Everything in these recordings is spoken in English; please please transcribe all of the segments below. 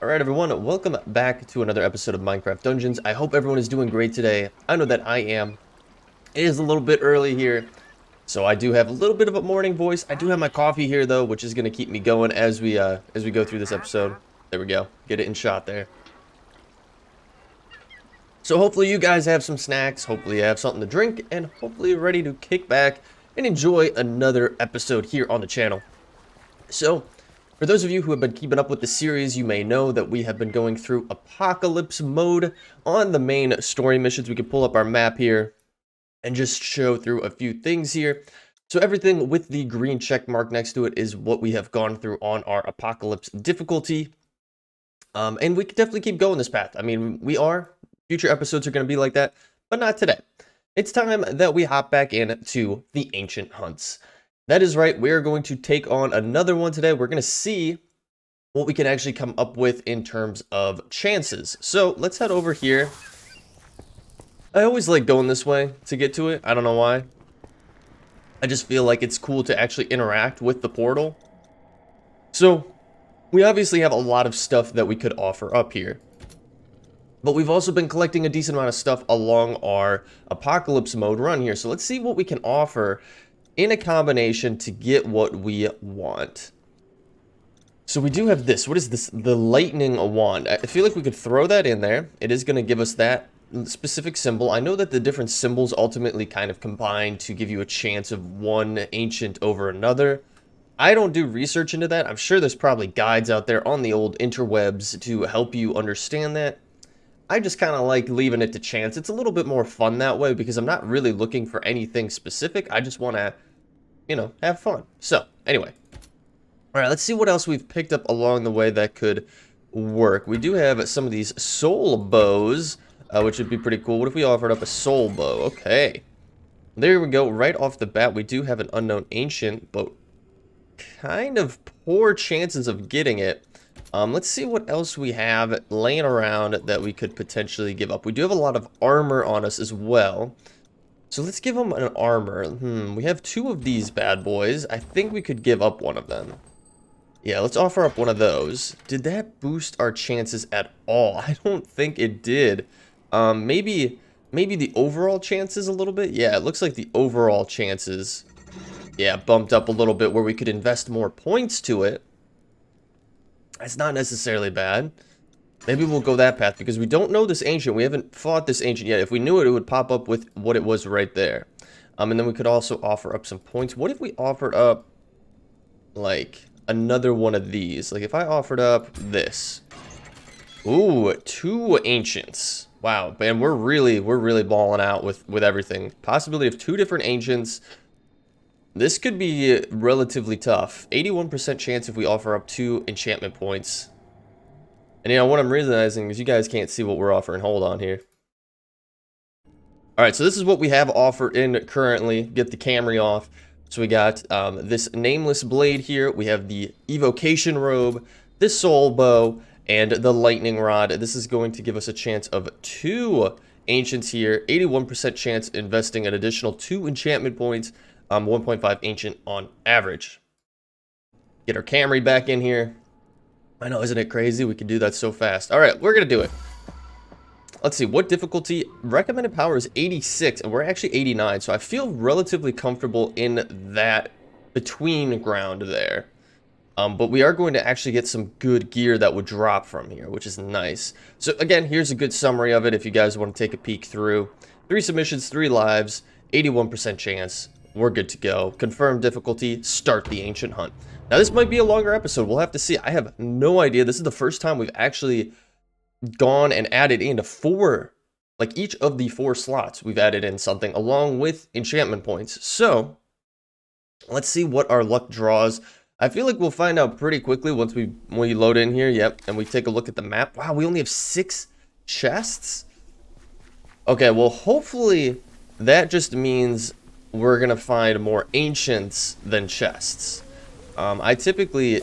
Alright everyone, welcome back to another episode of Minecraft Dungeons. I hope everyone is doing great today. I know that I am. It is a little bit early here, so I do have a little bit of a morning voice. I do have my coffee here though, which is going to keep me going as we go through this episode. There we go. Get it in shot there. So hopefully you guys have some snacks, hopefully you have something to drink, and hopefully you're ready to kick back and enjoy another episode here on the channel. So, for those of you who have been keeping up with the series, you may know that we have been going through Apocalypse mode on the main story missions. We can pull up our map here and just show through a few things here. So everything with the green check mark next to it is what we have gone through on our Apocalypse difficulty. And we can definitely keep going this path. I mean, future episodes are going to be like that, but not today. It's time that we hop back into the Ancient Hunts. That is right, we're going to take on another one today. We're going to see what we can actually come up with in terms of chances. So let's head over here. I always like going this way to get to it. I don't know why. I just feel like it's cool to actually interact with the portal. So we obviously have a lot of stuff that we could offer up here. But we've also been collecting a decent amount of stuff along our Apocalypse mode run here. So let's see what we can offer in a combination to get what we want. So we do have this. What is this? The lightning wand. I feel like we could throw that in there. It is going to give us that specific symbol. I know that the different symbols ultimately kind of combine to give you a chance of one ancient over another. I don't do research into that. I'm sure there's probably guides out there on the old interwebs to help you understand that. I just kind of like leaving it to chance. It's a little bit more fun that way because I'm not really looking for anything specific. I just want to, have fun. So, anyway. All right, let's see what else we've picked up along the way that could work. We do have some of these soul bows, which would be pretty cool. What if we offered up a soul bow? Okay. There we go. Right off the bat, we do have an unknown ancient, but kind of poor chances of getting it. Let's see what else we have laying around that we could potentially give up. We do have a lot of armor on us as well. So let's give them an armor. We have two of these bad boys. I think we could give up one of them. Yeah, let's offer up one of those. Did that boost our chances at all? I don't think it did. Maybe the overall chances a little bit? Yeah, it looks like the overall chances, yeah, bumped up a little bit where we could invest more points to it. That's not necessarily bad. Maybe we'll go that path because we don't know this ancient. We haven't fought this ancient yet. If we knew it, it would pop up with what it was right there. And then we could also offer up some points. What if we offered up, like, another one of these? Like, if I offered up this. Ooh, two ancients. Wow, man, we're really balling out with everything. Possibility of two different ancients. This could be relatively tough. 81% chance if we offer up 2 enchantment points. And what I'm realizing is you guys can't see what we're offering. Hold on here. Alright, so this is what we have offered in currently. Get the Camry off. So we got this nameless blade here. We have the evocation robe, this soul bow, and the lightning rod. This is going to give us a chance of 2 ancients here. 81% chance investing an additional 2 enchantment points. 1.5 ancient on average. Get our Camry back in here. I know, isn't it crazy? We can do that so fast. All right, we're going to do it. Let's see, what difficulty? Recommended power is 86, and we're actually 89, so I feel relatively comfortable in that between ground there. But we are going to actually get some good gear that would drop from here, which is nice. So again, here's a good summary of it if you guys want to take a peek through. 3 submissions, 3 lives, 81% chance. We're good to go. Confirmed difficulty, start the ancient hunt. Now this might be a longer episode, we'll have to see. I have no idea. This is the first time we've actually gone and added into 4, like each of the 4 slots we've added in something along with enchantment points. So let's see what our luck draws. I feel like we'll find out pretty quickly once we load in here. Yep, and we take a look at the map. Wow, we only have 6 chests. Okay, well hopefully that just means we're gonna find more ancients than chests. I typically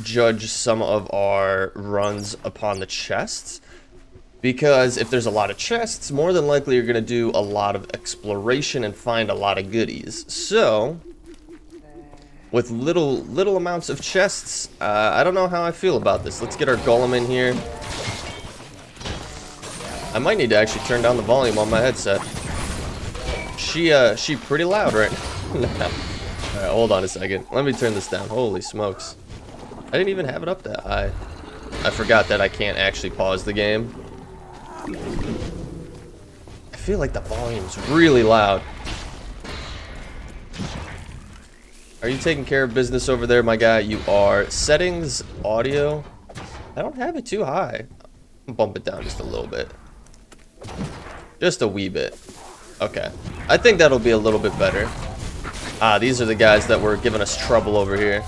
judge some of our runs upon the chests because if there's a lot of chests, more than likely you're gonna do a lot of exploration and find a lot of goodies. So with little amounts of chests. I don't know how I feel about this. Let's get our golem in here. I might need to actually turn down the volume on my headset. She pretty loud right now. Alright, hold on a second. Let me turn this down. Holy smokes. I didn't even have it up that high. I forgot that I can't actually pause the game. I feel like the volume's really loud. Are you taking care of business over there, my guy? You are. Settings, audio. I don't have it too high. I'll bump it down just a little bit. Just a wee bit. Okay. I think that'll be a little bit better. Ah, these are the guys that were giving us trouble over here.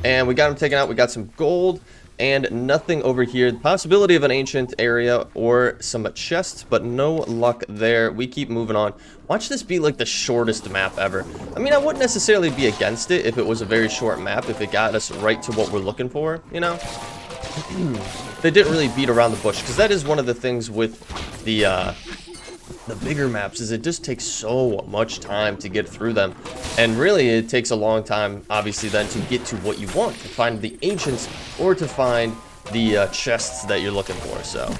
And we got them taken out. We got some gold and nothing over here. The possibility of an ancient area or some chests, but no luck there. We keep moving on. Watch this be like the shortest map ever. I mean, I wouldn't necessarily be against it if it was a very short map, if it got us right to what we're looking for, you know? They didn't really beat around the bush, because that is one of the things with the bigger maps, is it just takes so much time to get through them. And really, it takes a long time, obviously, then to get to what you want, to find the ancients or to find the chests that you're looking for. So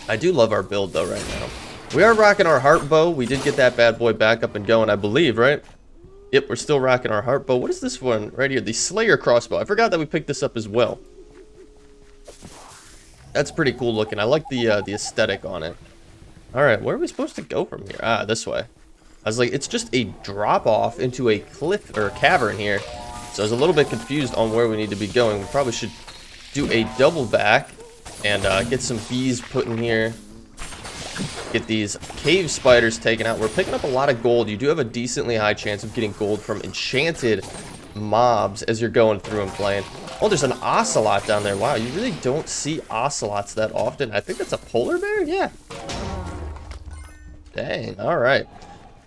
I do love our build, though, right now. We are rocking our heart bow. We did get that bad boy back up and going, I believe, right? Yep, we're still rocking our heart bow. What is this one right here? The Slayer crossbow. I forgot that we picked this up as well. That's pretty cool looking. I like the aesthetic on it. All right, where are we supposed to go from here? Ah, this way. I was like, it's just a drop off into a cliff or a cavern here. So I was a little bit confused on where we need to be going. We probably should do a double back and get some bees put in here. Get these cave spiders taken out. We're picking up a lot of gold. You do have a decently high chance of getting gold from enchanted mobs as you're going through and playing. Oh, there's an ocelot down there. Wow, you really don't see ocelots that often. I think that's a polar bear? Yeah. Dang, all right.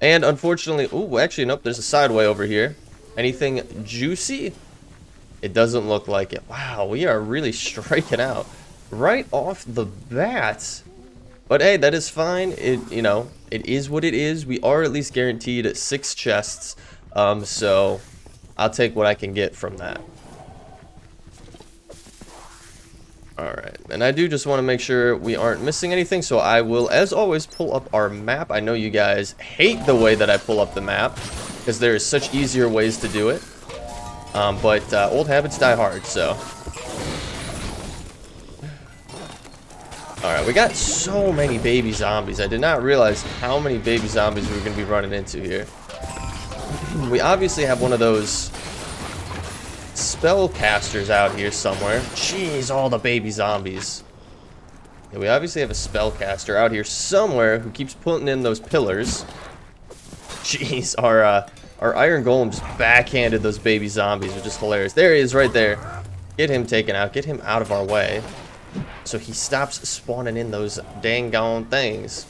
And unfortunately, oh, actually, nope, there's a sideway over here. Anything juicy? It doesn't look like it. Wow, we are really striking out right off the bat. But hey, that is fine. It, you know, it is what it is. We are at least guaranteed 6 chests. So I'll take what I can get from that. Alright, and I do just want to make sure we aren't missing anything, so I will, as always, pull up our map. I know you guys hate the way that I pull up the map, because there is such easier ways to do it. But old habits die hard, so. Alright, we got so many baby zombies. I did not realize how many baby zombies we were going to be running into here. We obviously have one of those spellcasters out here somewhere. Jeez, all the baby zombies. Yeah, we obviously have a spellcaster out here somewhere who keeps putting in those pillars. Jeez, our iron golems backhanded those baby zombies, which is hilarious. There he is right there. Get him taken out. Get him out of our way so he stops spawning in those dang gone things.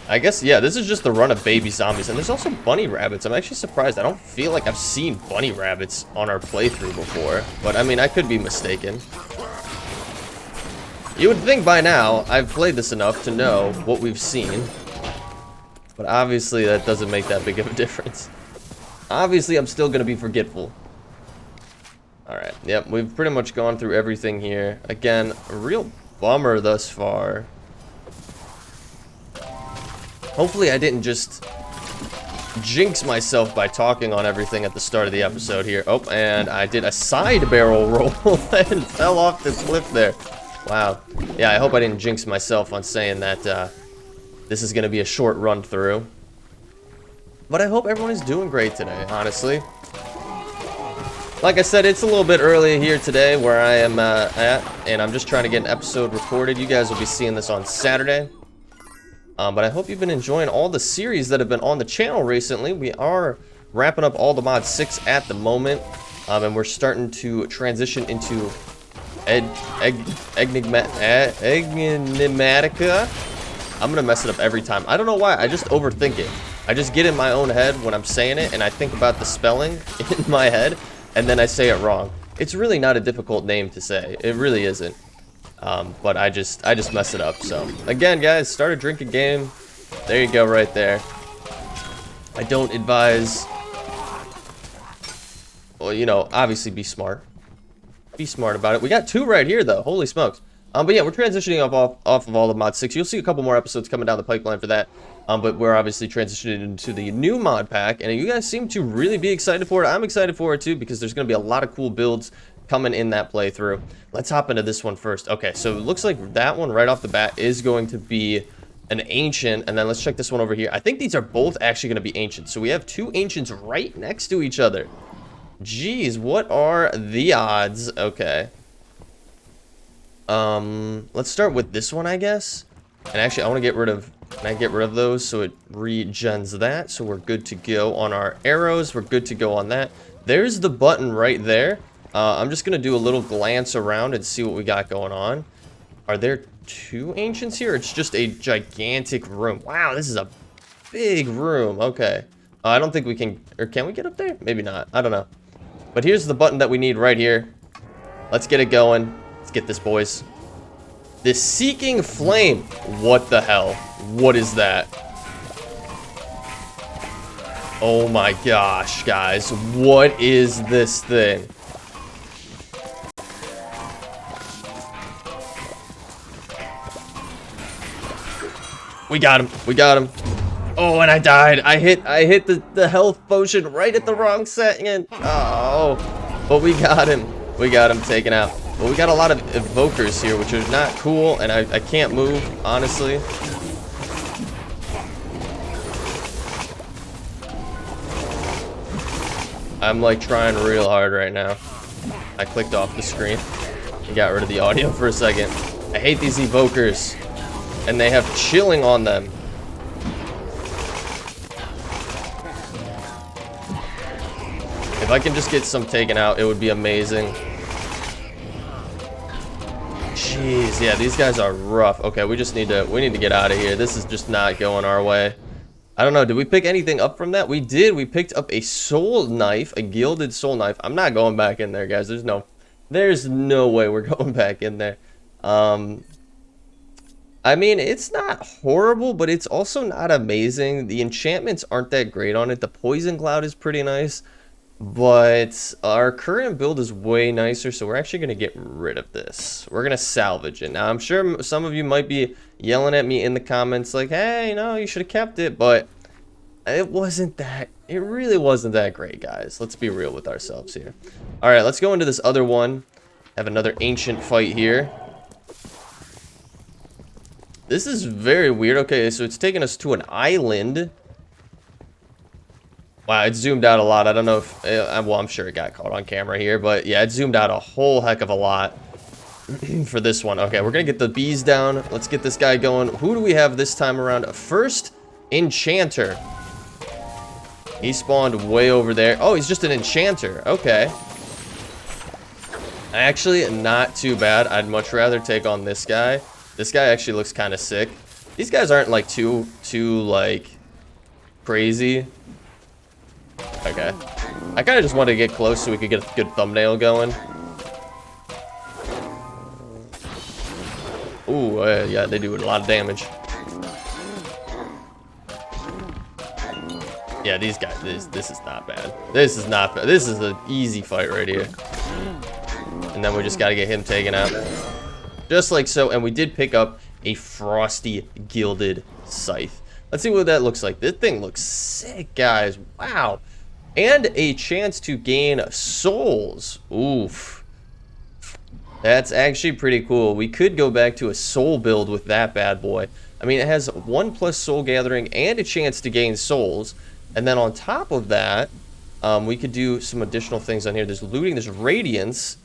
I guess, yeah, this is just the run of baby zombies. And there's also bunny rabbits. I'm actually surprised. I don't feel like I've seen bunny rabbits on our playthrough before. But, I mean, I could be mistaken. You would think by now I've played this enough to know what we've seen. But obviously that doesn't make that big of a difference. Obviously I'm still going to be forgetful. Alright, yep, we've pretty much gone through everything here. Again, a real bummer thus far. Hopefully I didn't just jinx myself by talking on everything at the start of the episode here. Oh, and I did a side barrel roll and fell off the cliff there. Wow. Yeah, I hope I didn't jinx myself on saying that this is going to be a short run through. But I hope everyone is doing great today, honestly. Like I said, it's a little bit early here today where I am at, and I'm just trying to get an episode recorded. You guys will be seeing this on Saturday. But I hope you've been enjoying all the series that have been on the channel recently. We are wrapping up all the Mod 6 at the moment, and we're starting to transition into Enigmatica. I'm gonna mess it up every time. I don't know why. I just overthink it. I just get in my own head when I'm saying it, and I think about the spelling in my head, and then I say it wrong. It's really not a difficult name to say. It really isn't. But I just mess it up. So again, guys, start a drinking game. There you go, right there. I don't advise. Well, you know, obviously be smart. Be smart about it. We got 2 right here, though. Holy smokes. But yeah, we're transitioning off of all of mod 6. You'll see a couple more episodes coming down the pipeline for that. But we're obviously transitioning into the new mod pack, and you guys seem to really be excited for it. I'm excited for it too, because there's going to be a lot of cool builds coming in that playthrough. Let's hop into this one first. Okay, so it looks like that one right off the bat is going to be an ancient, and then let's check this one over here. I think these are both actually going to be ancient. So we have 2 ancients right next to each other. Jeez, what are the odds? Okay. Let's start with this one, I guess. And actually, I want to get rid of... Can I get rid of those so it regens that? So we're good to go on our arrows. We're good to go on that. There's the button right there. I'm just going to do a little glance around and see what we got going on. Are there 2 ancients here? It's just a gigantic room. Wow, this is a big room. Okay. I don't think we can... Or can we get up there? Maybe not. I don't know. But here's the button that we need right here. Let's get it going. Let's get this, boys. The Seeking Flame. What the hell? What is that? Oh my gosh, guys. What is this thing? We got him. We got him. Oh, and I died. I hit the health potion right at the wrong second. Oh, but we got him. We got him taken out. But we got a lot of evokers here, which are not cool, and I can't move, honestly. I'm like trying real hard right now. I clicked off the screen and got rid of the audio for a second. I hate these evokers, and they have chilling on them. If I can just get some taken out, it would be amazing. Jeez, yeah, these guys are rough. Okay, we need to get out of here. This is just not going our way. I don't know, did we pick anything up from that? We did. We picked up a soul knife, a gilded soul knife. I'm not going back in there, guys. There's no way we're going back in there. I mean, it's not horrible, but it's also not amazing. The enchantments aren't that great on it. The poison cloud is pretty nice. But our current build is way nicer, so we're actually going to get rid of this. We're going to salvage it. Now, I'm sure some of you might be yelling at me in the comments like, hey, no, you should have kept it. But it really wasn't that great, guys. Let's be real with ourselves here. All right, let's go into this other one. Have another ancient fight here. This is very weird. Okay, so it's taking us to an island. Wow, it zoomed out a lot. I don't know if... well, I'm sure it got caught on camera here. But yeah, it zoomed out a whole heck of a lot for this one. Okay, we're going to get the bees down. Let's get this guy going. Who do we have this time around? First enchanter. He spawned way over there. Oh, he's just an enchanter. Okay. Actually, not too bad. I'd much rather take on this guy. This guy actually looks kind of sick. These guys aren't like too like crazy. Okay. I kind of just wanted to get close so we could get a good thumbnail going. Ooh, yeah, they do a lot of damage. Yeah, these guys, this is not bad. This is not bad. This is an easy fight right here. And then we just got to get him taken out. Just like so. And we did pick up a frosty gilded scythe. Let's see what that looks like. This thing looks sick, guys. Wow. And a chance to gain souls. Oof. That's actually pretty cool. We could go back to a soul build with that bad boy. I mean, it has 1+ soul gathering and a chance to gain souls. And then on top of that, we could do some additional things on here. There's looting, there's radiance.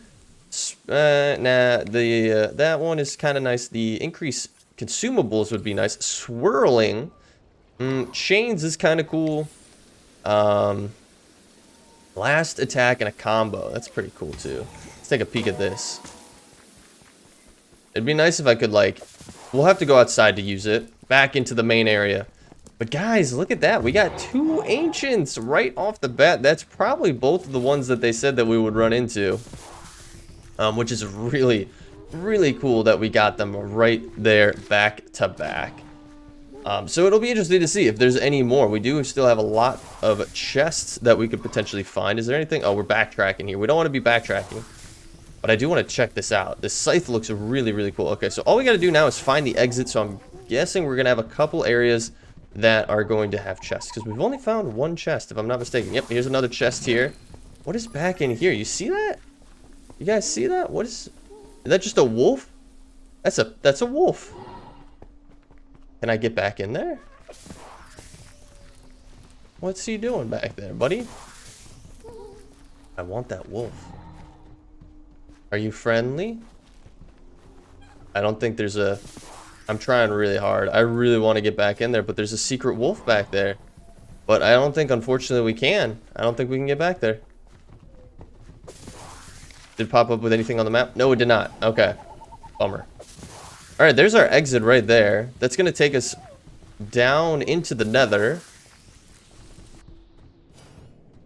That one is kind of nice. The increased consumables would be nice. Swirling. Chains is kind of cool. Last attack and a combo. That's pretty cool too. Let's take a peek at this. It'd be nice if I could like... We'll have to go outside to use it. Back into the main area. But guys, look at that. We got 2 ancients right off the bat. That's probably both of the ones that they said that we would run into. Which is really, really cool that we got them right there back to back. So it'll be interesting to see if there's any more. We do still have a lot of chests that we could potentially find. Is there anything? Oh, we're backtracking here. We don't want to be backtracking, but I do want to check this out. This scythe looks really, really cool. Okay, so all we got to do now is find the exit. So I'm guessing we're going to have a couple areas that are going to have chests, because we've only found one chest, if I'm not mistaken. Yep, here's another chest here. What is back in here? You see that? You guys see that? What is that? Just a wolf? That's a wolf. Can I get back in there? What's he doing back there, buddy? I want that wolf. Are you friendly? I don't think there's a... I'm trying really hard. I really want to get back in there, but there's a secret wolf back there. But I don't think, unfortunately, we can. I don't think we can get back there. Did it pop up with anything on the map? No, it did not. Okay. Bummer. Alright, there's our exit right there. That's going to take us down into the Nether.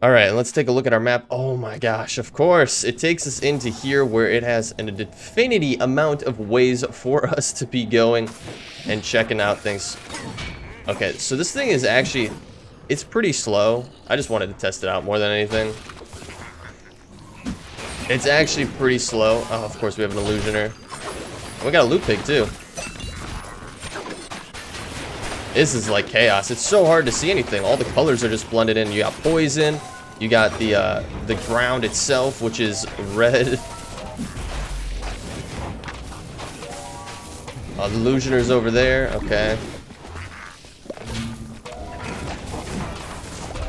Alright, let's take a look at our map. Oh my gosh, of course. It takes us into here where it has an infinity amount of ways for us to be going and checking out things. Okay, so this thing is actually... It's pretty slow. I just wanted to test it out more than anything. It's actually pretty slow. Oh, of course we have an illusioner. We got a loot pig too. This is like chaos. It's so hard to see anything. All the colors are just blended in. You got poison. You got the ground itself, which is red. The illusioner's over there. Okay.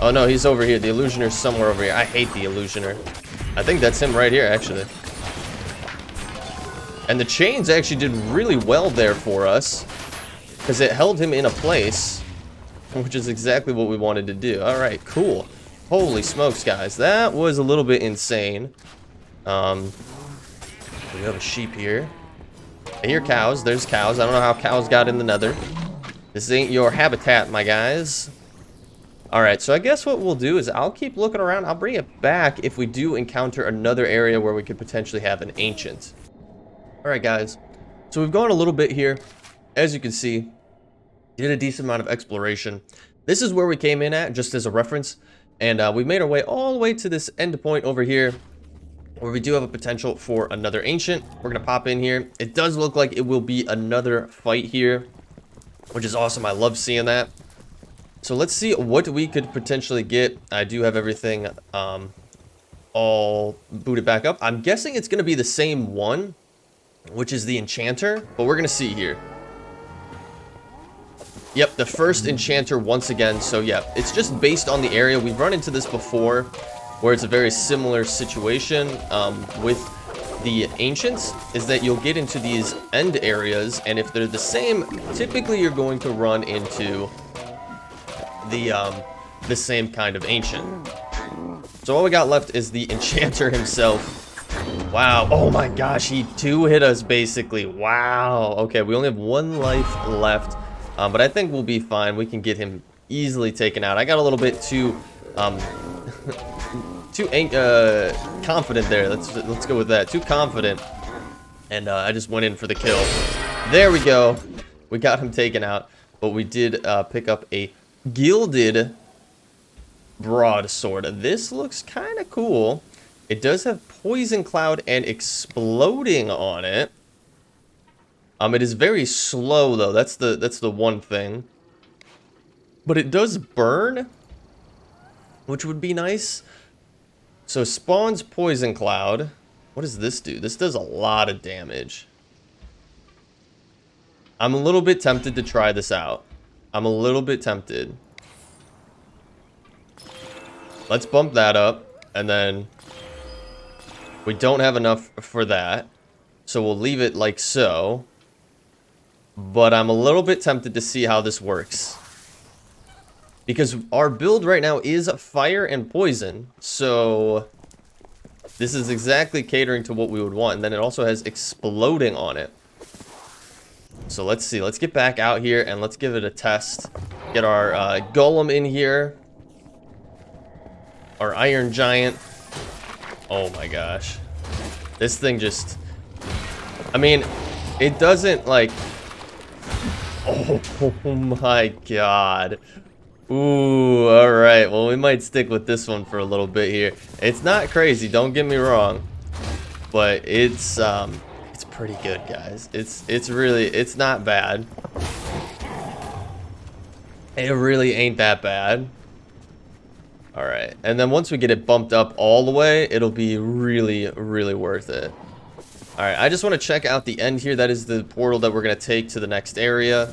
Oh no, he's over here. The illusioner's somewhere over here. I hate the illusioner. I think that's him right here, actually. And the chains actually did really well there for us, because it held him in a place, which is exactly what we wanted to do. All right, cool. Holy smokes, guys. That was a little bit insane. We have a sheep here. I hear cows. There's cows. I don't know how cows got in the Nether. This ain't your habitat, my guys. Alright, so I guess what we'll do is I'll keep looking around. I'll bring it back if we do encounter another area where we could potentially have an ancient. Alright, guys. So we've gone a little bit here. As you can see, did a decent amount of exploration. This is where we came in at, just as a reference. And we made our way all the way to this end point over here, where we do have a potential for another ancient. We're going to pop in here. It does look like it will be another fight here, which is awesome. I love seeing that. So let's see what we could potentially get. I do have everything all booted back up. I'm guessing it's going to be the same one, which is the enchanter, but we're going to see here. Yep, the first enchanter once again. So yeah, it's just based on the area. We've run into this before, where it's a very similar situation with the ancients, is that you'll get into these end areas, and if they're the same, typically you're going to run into the same kind of ancient. So all we got left is the enchanter himself. Wow. Oh my gosh, he two-hit us basically. Wow. Okay, we only have one life left, but I think we'll be fine. We can get him easily taken out. I got a little bit too confident there. Let's go with that. Too confident, and I just went in for the kill. There we go. We got him taken out, but we did pick up a gilded broadsword. This looks kind of cool. It does have poison cloud and exploding on it. It is very slow though. That's the one thing. But it does burn, which would be nice. So spawns poison cloud. What does this do? This does a lot of damage. I'm a little bit tempted to try this out. I'm a little bit tempted. Let's bump that up, and then we don't have enough for that, so we'll leave it like so. But I'm a little bit tempted to see how this works, because our build right now is fire and poison, so this is exactly catering to what we would want. And then it also has exploding on it. So let's see. Let's get back out here and let's give it a test. Get our golem in here. Our iron giant. Oh my gosh. This thing just... I mean, it doesn't like... Oh my god. Ooh, alright. Well, we might stick with this one for a little bit here. It's not crazy, don't get me wrong. But it's pretty good, guys. It's really, it's not bad. It really ain't that bad. Alright, and then once we get it bumped up all the way, it'll be really, really worth it. Alright, I just want to check out the end here. That is the portal that we're going to take to the next area.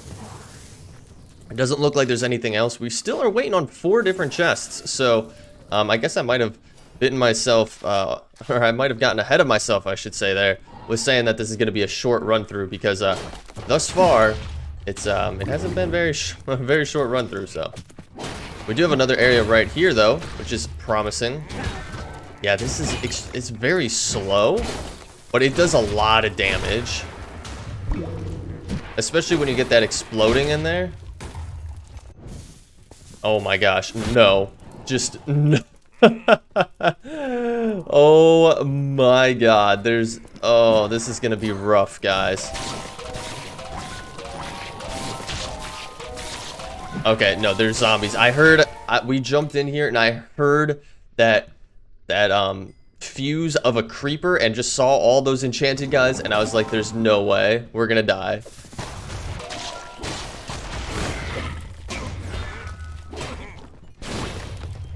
It doesn't look like there's anything else. We still are waiting on 4 different chests. So, I guess I might have bitten myself, or I might have gotten ahead of myself, I should say there, with saying that this is going to be a short run through, because thus far, it hasn't been a very short run through, so. We do have another area right here, though, which is promising. Yeah, this is, it's very slow, but it does a lot of damage. Especially when you get that exploding in there. Oh my gosh, no. Just, no. Oh my god, oh, this is gonna be rough, guys. Okay, no, there's zombies. I heard, we jumped in here and I heard that fuse of a creeper and just saw all those enchanted guys, and I was like, there's no way we're gonna die.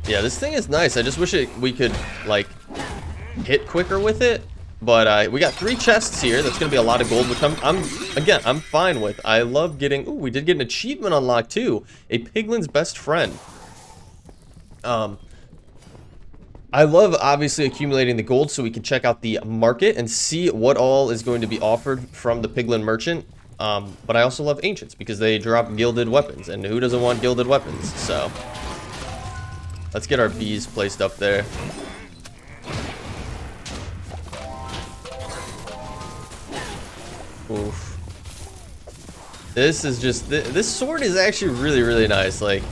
Yeah, this thing is nice. I just wish we could, like, hit quicker with it. But we got 3 chests here. That's going to be a lot of gold, which I'm fine with. I love getting... Ooh, we did get an achievement unlocked, too. A piglin's best friend. I love, obviously, accumulating the gold so we can check out the market and see what all is going to be offered from the piglin merchant. But I also love ancients because they drop gilded weapons. And who doesn't want gilded weapons? So... let's get our bees placed up there. Oof. This is just... this sword is actually really, really nice. Like...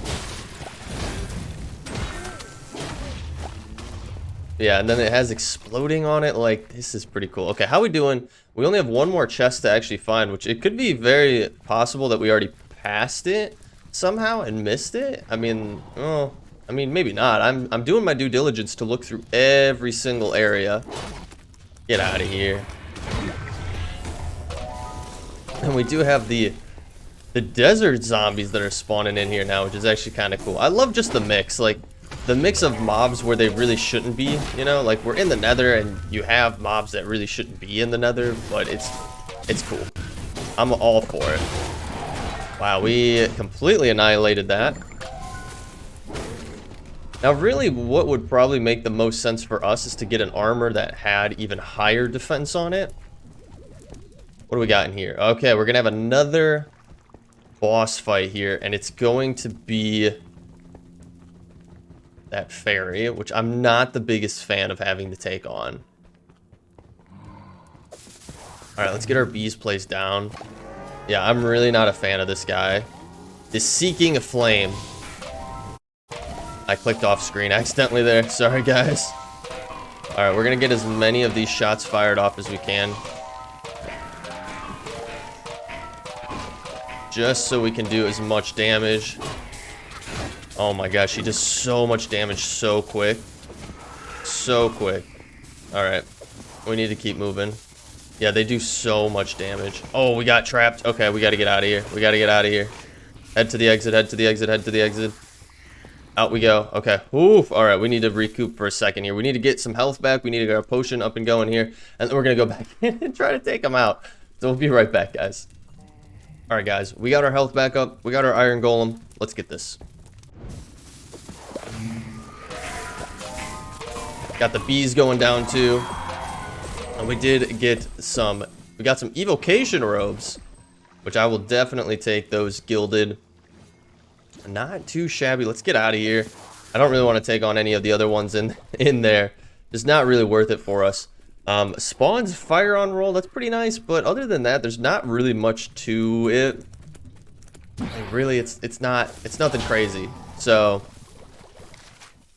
yeah, and then it has exploding on it. Like, this is pretty cool. Okay, how we doing? We only have 1 more chest to actually find, which it could be very possible that we already passed it somehow and missed it. I mean, oh... I mean, maybe not. I'm doing my due diligence to look through every single area. Get out of here. And we do have the desert zombies that are spawning in here now, which is actually kind of cool. I love just the mix, like the mix of mobs where they really shouldn't be, you know, like we're in the Nether and you have mobs that really shouldn't be in the Nether, but it's cool. I'm all for it. Wow, we completely annihilated that. Now, really, what would probably make the most sense for us is to get an armor that had even higher defense on it. What do we got in here? Okay, we're going to have another boss fight here, and it's going to be that fairy, which I'm not the biggest fan of having to take on. All right, let's get our bees placed down. Yeah, I'm really not a fan of this guy. The Seeking a Flame. I clicked off screen accidentally there. Sorry, guys. Alright, we're going to get as many of these shots fired off as we can. Just so we can do as much damage. Oh my gosh, he does so much damage so quick. So quick. Alright, we need to keep moving. Yeah, they do so much damage. Oh, we got trapped. Okay, we got to get out of here. We got to get out of here. Head to the exit, head to the exit, head to the exit. Out we go. Okay. Oof. All right. We need to recoup for a second here. We need to get some health back. We need to get our potion up and going here. And then we're going to go back in and try to take them out. So we'll be right back, guys. All right, guys. We got our health back up. We got our iron golem. Let's get this. Got the bees going down, too. And we did get some... we got some evocation robes, which I will definitely take those gilded... not too shabby. Let's get out of here. I don't really want to take on any of the other ones in there. It's not really worth it for us. Spawns fire on roll. That's pretty nice. But other than that, there's not really much to it. Like, really, it's nothing crazy. So,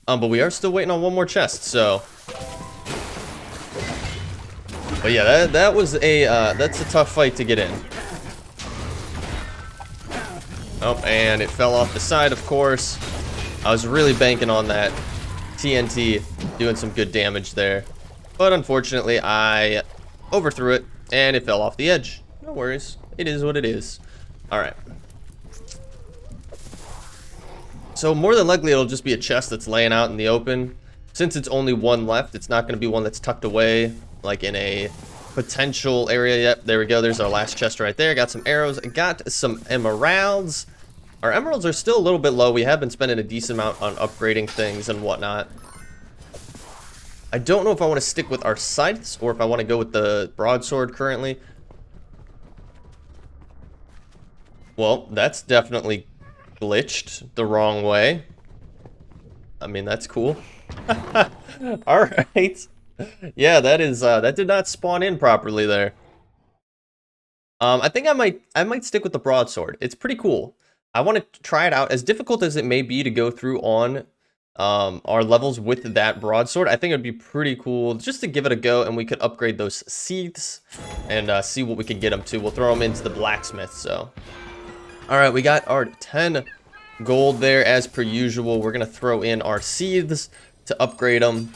but we are still waiting on 1 more chest. So, But yeah, that was a that's a tough fight to get in. Oh, and it fell off the side, of course. I was really banking on that TNT doing some good damage there. But unfortunately, I overthrew it, and it fell off the edge. No worries. It is what it is. Alright. So more than likely, it'll just be a chest that's laying out in the open. Since it's only one left, it's not going to be one that's tucked away, like in a potential area. Yep, there we go. There's our last chest right there. Got some arrows. Got some emeralds. Our emeralds are still a little bit low. We have been spending a decent amount on upgrading things and whatnot. I don't know if I want to stick with our scythes or if I want to go with the broadsword currently. Well, that's definitely glitched the wrong way. I mean, that's cool. All right. Yeah, that is that did not spawn in properly there. I think I might stick with the broadsword. It's pretty cool. I want to try it out. As difficult as it may be to go through on our levels with that broadsword, I think it would be pretty cool just to give it a go, and we could upgrade those seeds and see what we can get them to. We'll throw them into the blacksmith. So, all right, we got our 10 gold there as per usual. We're gonna throw in our seeds to upgrade them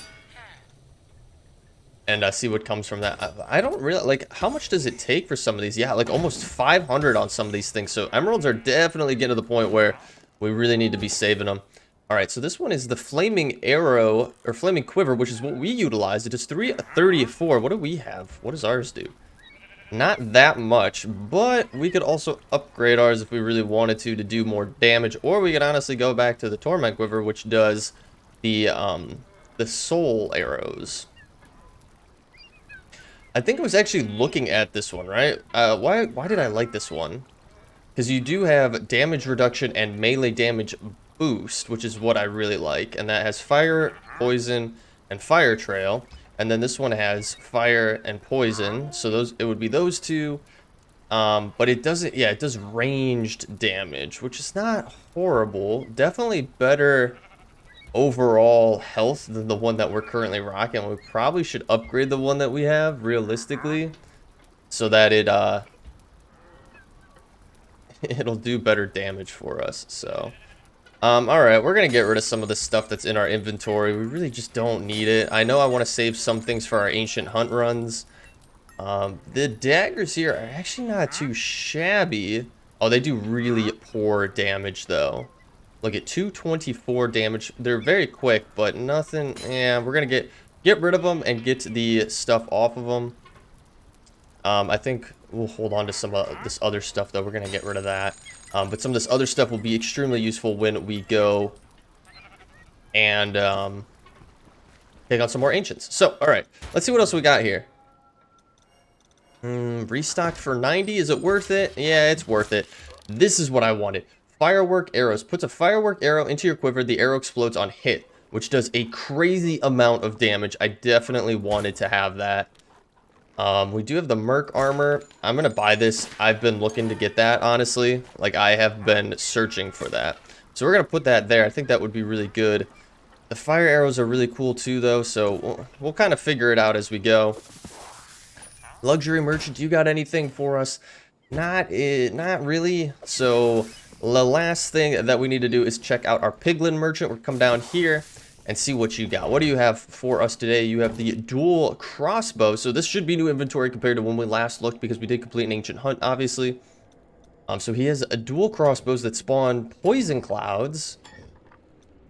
and see what comes from that. I don't really like, how much does it take for some of these? Yeah, like almost 500 on some of these things. So emeralds are definitely getting to the point where we really need to be saving them. All right, so this one is the flaming arrow or flaming quiver, which is what we utilize. It is 334. What do we have? What does ours do? Not that much, but we could also upgrade ours if we really wanted to do more damage, or we could honestly go back to the torment quiver, which does the soul arrows. I think I was actually looking at this one, right? Why did I like this one? Because you do have damage reduction and melee damage boost, which is what I really like. And that has fire, poison, and fire trail. And then this one has fire and poison. So it would be those two. But it doesn't, yeah, it does ranged damage, which is not horrible. Definitely better overall health than the one that we're currently rocking. We probably should upgrade the one that we have realistically so that it'll do better damage for us. So all right, we're gonna get rid of some of the stuff that's in our inventory. We really just don't need it. I know I want to save some things for our ancient hunt runs. The daggers here are actually not too shabby. Oh, they do really poor damage though. Look at 224 damage. They're very quick, but nothing. Yeah, we're gonna get rid of them and get the stuff off of them. I think we'll hold on to some of this other stuff though. We're gonna get rid of that. But some of this other stuff will be extremely useful when we go and take on some more ancients. So, all right, let's see what else we got here. Restocked for 90. Is it worth it? Yeah, it's worth it. This is what I wanted. Firework arrows. Puts a firework arrow into your quiver. The arrow explodes on hit, which does a crazy amount of damage. I definitely wanted to have that. We do have the Merc armor. I'm gonna buy this. I've been looking to get that, honestly. Like, I have been searching for that. So we're gonna put that there. I think that would be really good. The fire arrows are really cool too, though, so we'll kind of figure it out as we go. Luxury merchant, you got anything for us? Not really. So the last thing that we need to do is check out our piglin merchant. We'll come down here and see what you got. What do you have for us today? You have the dual crossbow. So this should be new inventory compared to when we last looked, because we did complete an ancient hunt, obviously. So he has a dual crossbows that spawn poison clouds.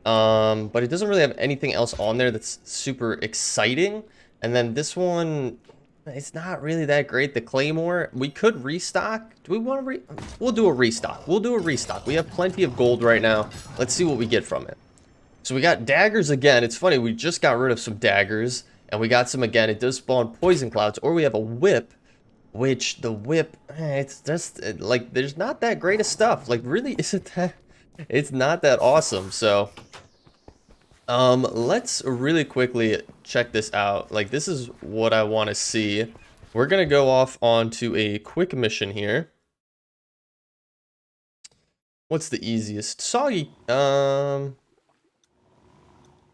But it doesn't really have anything else on there that's super exciting. And then this one, it's not really that great. The claymore, we could restock. Do we want to we'll do a restock. We'll do a restock. We have plenty of gold right now. Let's see what we get from it. So we got daggers again. It's funny, we just got rid of some daggers, and we got some again. It does spawn poison clouds. Or we have a whip, which the whip, it's just like, there's not that great of stuff. Like, really, isn't that, it's not that awesome. So let's really quickly check this out. Like, this is what I want to see. We're gonna go off onto a quick mission here. What's the easiest?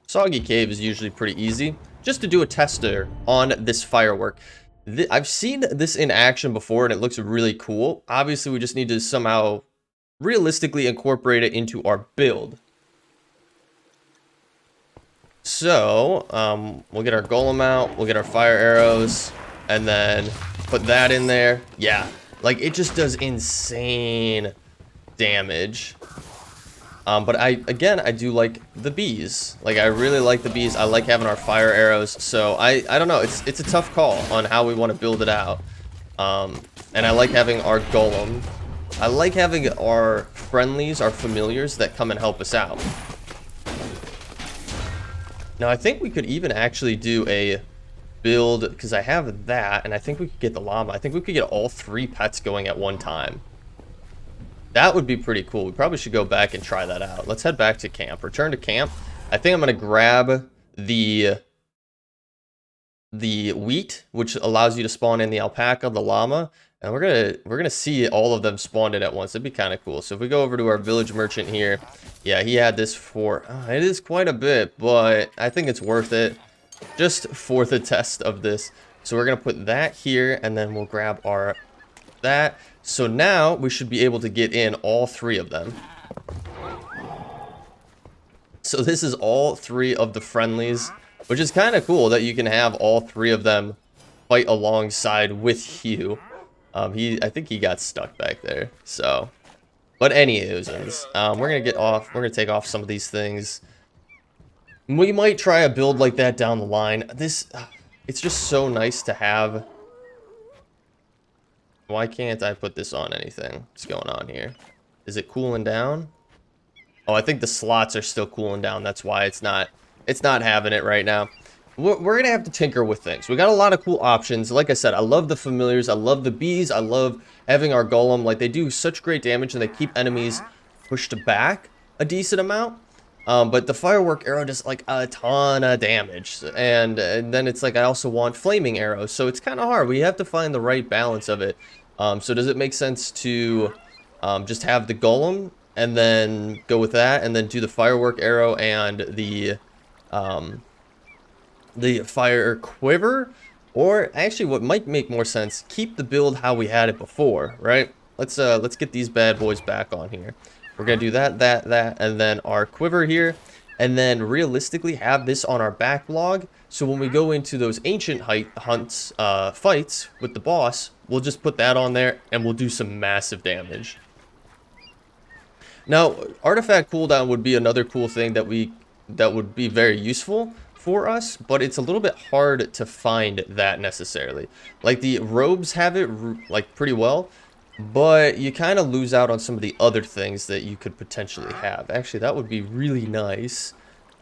Soggy Cave is usually pretty easy. Just to do a tester on this firework. I've seen this in action before, and it looks really cool. Obviously, we just need to somehow realistically incorporate it into our build. So, we'll get our golem out, we'll get our fire arrows, and then put that in there. Yeah, like, it just does insane damage. But I do like the bees. Like, I really like the bees. I like having our fire arrows. So I don't know. It's a tough call on how we want to build it out. And I like having our golem. I like having our friendlies, our familiars that come and help us out. Now, I think we could even actually do a build, because I have that, and I think we could get the llama. I think we could get all 3 pets going at one time. That would be pretty cool. We probably should go back and try that out. Let's head back to camp. Return to camp. I think I'm going to grab the wheat, which allows you to spawn in the alpaca, the llama, and we're gonna see all of them spawned in at once. It'd be kind of cool. So if we go over to our village merchant here, yeah, he had this for it is quite a bit, but I think it's worth it just for the test of this. So we're gonna put that here, and then we'll grab our that. So now we should be able to get in all 3 of them. So this is all 3 of the friendlies, which is kind of cool that you can have all 3 of them fight alongside with you. I think he got stuck back there. So, but anyways, we're gonna get off. We're gonna take off some of these things. We might try a build like that down the line. It's just so nice to have. Why can't I put this on anything? What's going on here? Is it cooling down? Oh, I think the slots are still cooling down. That's why it's not having it right now. We're gonna have to tinker with things. We got a lot of cool options. Like I said, I love the familiars. I love the bees. I love having our golem. Like, they do such great damage, and they keep enemies pushed back a decent amount. But the firework arrow does like a ton of damage, and then it's like I also want flaming arrows, so it's kind of hard. We have to find the right balance of it. So does it make sense to just have the golem and then go with that, and then do the firework arrow and the fire quiver? Or actually, what might make more sense, keep the build how we had it before, right? Let's get these bad boys back on here. We're gonna do that, and then our quiver here, and then realistically have this on our backlog. So when we go into those ancient hunts, fights with the boss, we'll just put that on there, and we'll do some massive damage. Now, artifact cooldown would be another cool thing that would be very useful for us, but it's a little bit hard to find that necessarily. Like, the robes have it like pretty well, but you kind of lose out on some of the other things that you could potentially have. Actually, that would be really nice.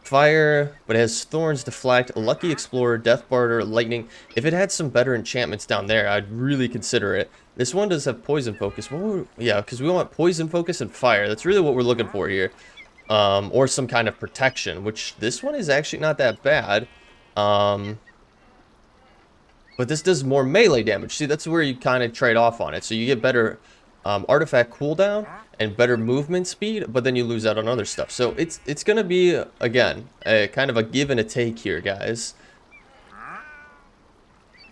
Fire, but it has thorns, deflect, lucky explorer, death barter, lightning. If it had some better enchantments down there, I'd really consider it. This one does have poison focus. Yeah, because we want poison focus and fire. That's really what we're looking for here. Or some kind of protection, which this one is actually not that bad. But this does more melee damage. See, that's where you kind of trade off on it. So you get better artifact cooldown and better movement speed, but then you lose out on other stuff. So it's going to be, again, a kind of a give and a take here, guys,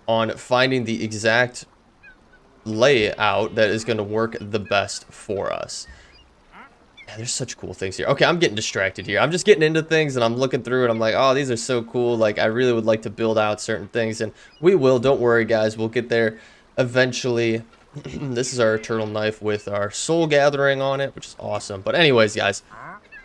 on finding the exact layout that is going to work the best for us. Man, there's such cool things here. Okay, I'm getting distracted here. I'm just getting into things, and I'm looking through, and I'm like, oh, these are so cool. Like, I really would like to build out certain things, and we will. Don't worry, guys. We'll get there eventually. This is our turtle knife with our soul gathering on it, which is awesome. But anyways, guys,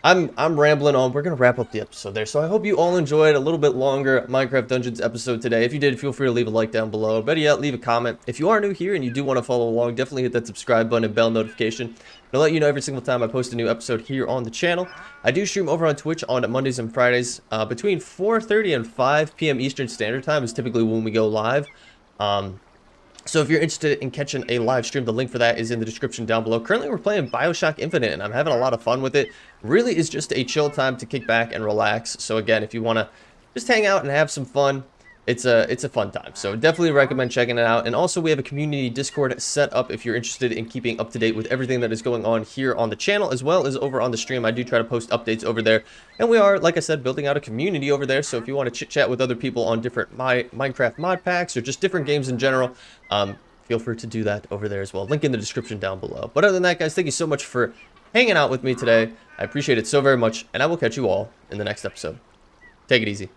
I'm rambling on. We're gonna wrap up the episode there. So I hope you all enjoyed a little bit longer Minecraft Dungeons episode today. If you did, feel free to leave a like down below. Better yet, leave a comment. If you are new here and you do want to follow along, definitely hit that subscribe button and bell notification. It'll let you know every single time I post a new episode here on the channel. I do stream over on Twitch on Mondays and Fridays between 4:30 and 5 p.m. Eastern Standard Time is typically when we go live. So if you're interested in catching a live stream, the link for that is in the description down below. Currently, we're playing BioShock Infinite, and I'm having a lot of fun with it. Really is just a chill time to kick back and relax. So again, if you want to just hang out and have some fun, it's a fun time. So definitely recommend checking it out. And also we have a community Discord set up if you're interested in keeping up to date with everything that is going on here on the channel, as well as over on the stream. I do try to post updates over there. And we are, like I said, building out a community over there. So if you want to chit chat with other people on different Minecraft mod packs or just different games in general, feel free to do that over there as well. Link in the description down below. But other than that, guys, thank you so much for hanging out with me today. I appreciate it so very much, and I will catch you all in the next episode. Take it easy.